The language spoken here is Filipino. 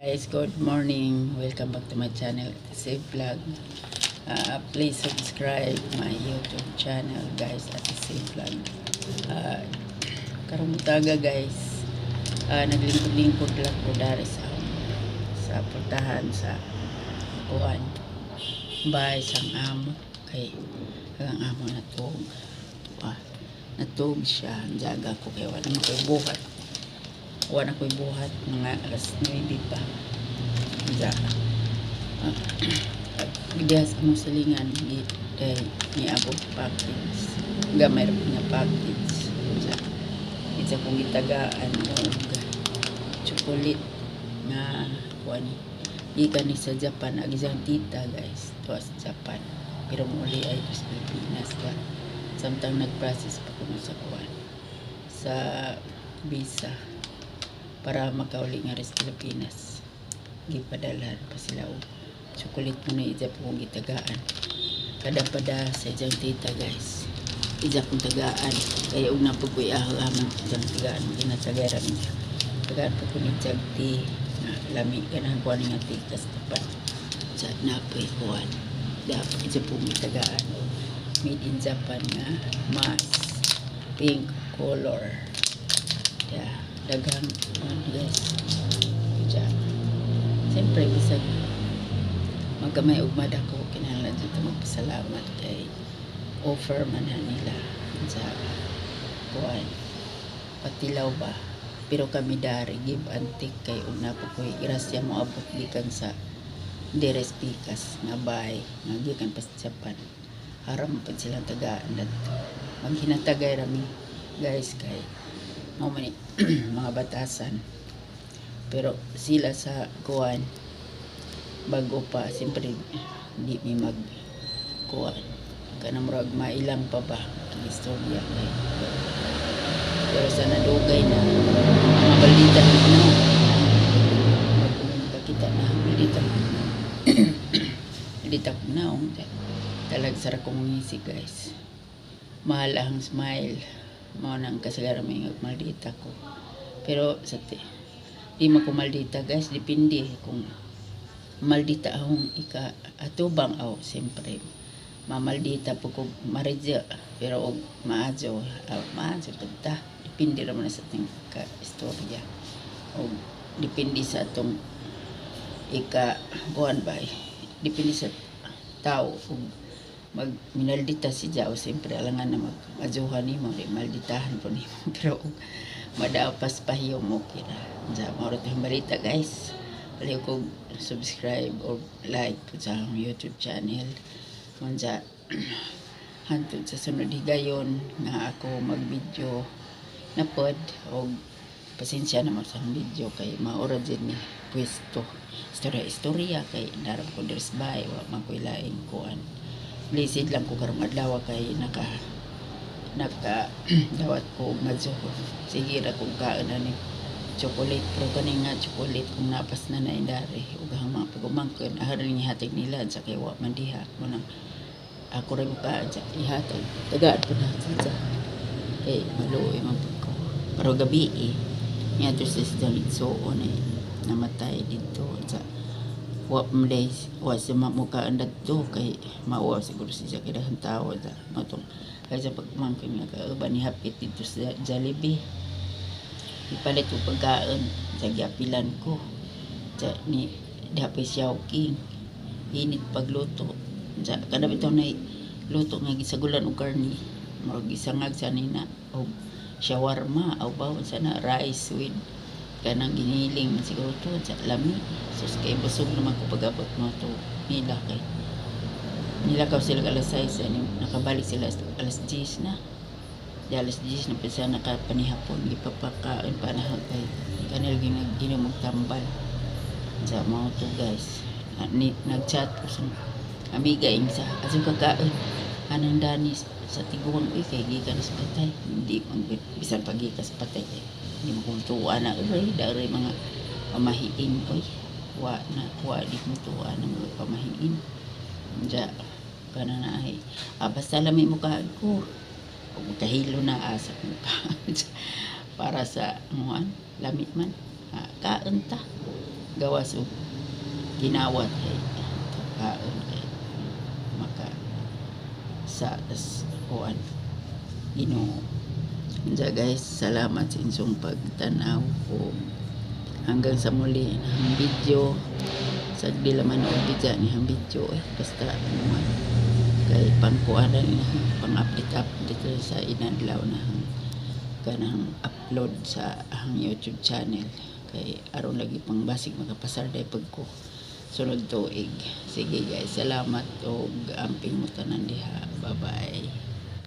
Guys, good morning. Welcome back to my channel, Save Vlog. Please subscribe my YouTube channel, guys, at Save Vlog. Uh, karong taga, guys, naglingkod-lingkod lang ko dari sa puntahan sa kuhan. Bahay sang amo. Kay ang amo natug siya. Jaga ko kay wala mo ko'y buhat. Wala ko'y buhat mga alas 9 pa. Jaga. Gidihas mo salingan ni abot package. Gamay rin nga package. Isa kong gitagaan og chocolate nga kuan. Gikan ni sa Japan, agisang tita, guys. Tuwa sa Japan. Pero muli ay sa Pilipinas ka. Samtang nag-process pa ko sa kuan. Sa visa. Para makauli nga rin sa Pilipinas. Gipadalhan pa sila o chocolate mo na isa po kong gitagaan. Kada sa isang tita, guys. Isa kong tagaan. Kaya una po ko'y ahang isang tagaan. Ginatagara niya. Tagaan po ko ni Jagti. Lami ka na kuhan nga tikas tapat. Sa napoy kuhan. Dapat isa po gitagaan. Made in Japan nga. Mask. Pink color. Yeah. Daghang guys. Diyan. Siyempre bisag magkamay ugmad ako kinahanglan dito magpasalamat kay offer man nila sa kuan patilaw ba pero kami dari give antik kay una po ko'y grasya mo abot gikan sa deres pikas nga bay nga gikan pa sa Japan haram pa silang tagaan dat maghinatagay rami guys kay mo man mga batasan pero sila sa kuan bago pa siyempre di mi mag kuan kanang murag mailang pa ba ang istorya kay pero sa nadugay na mga balita na magkakita na balita ko na talag sara kong ngisi guys mahal ang smile mo nang kasagaran may maldita ko pero sa di mo ko maldita guys depende kung maldita akong atubang aw siyempre mamaldita po ko maridya pero og maadyo tagta depende naman sa ating istorya o depende sa atong buwan ba depende sa tao kung minaldita si Jao siyempre alangan na mag-ajuhan ni mo malditahan po ni mo pero madapas pahiyo mo kina sa maurot yung balita guys baliw ko subscribe or like po sa YouTube channel mansa hantod sa sunod higayon nga ako mag-video na pod o pasensya naman sa video kay maura din ni pwesto istorya kay narap ko deres bay wa man ko'y laing kuan blessed lang ko karong adlaw kay naka dawat ko madyo sige ra kung kaan ani chocolate pero kani nga chocolate kung napas na naindari ug ang mga pagumangkon aharon ni hatag nila sa kay wa man diha mo nang ako rin ka ihatag tagaan po na sa maluoy man ko pero gabi nga to sa itsoon namatay dito sa wa sa mamukaan dito kay mauwa siguro siya kailangan tao sa matong kaya sa pagmangkin nga kauban ni hapit dito sa Jollibee ipalit ko pagkaan sa giapilan ko sa ni dapay Xiaoqing init pagluto sa kada bitaw na luto nga gisagulan og karni murag gisangag sa nina og shawarma o bawon sana rice with kanang giniling siguro to sa lami sus kay busog naman ko pag-abot mo to nilakaw sila alas 6 nakabalik sila alas 10 na di alas 10 na pisa nakapanihapon gipapakain pa na kay kanil ginamog tambal sa mga to guys nagchat ko sa amiga sa asong kakain anang danis sa tiguang kay gikan sa patay hindi bisan pagikas patay hindi mo kung tuwa na dari mga pamahiin wa di mo tuwa ng mga pamahiin dya kana na ay basta lami mo ko kahilo na asa mukha para sa lami man kaon ta gawas og ginawat kay kaon kay maka sa kuan Ginoo. Unsa guys, salamat sa inyong pagtanaw ko. Hanggang sa muli ang video. Sagdi laman o video ni ang video basta naman kay pangkuanan na pang-update sa inadlaw na kanang upload sa ang YouTube channel kay aron lagi pang basig makapasar day pagko sunod tuig. Sige guys, salamat og amping mo tanan diha. Bye bye.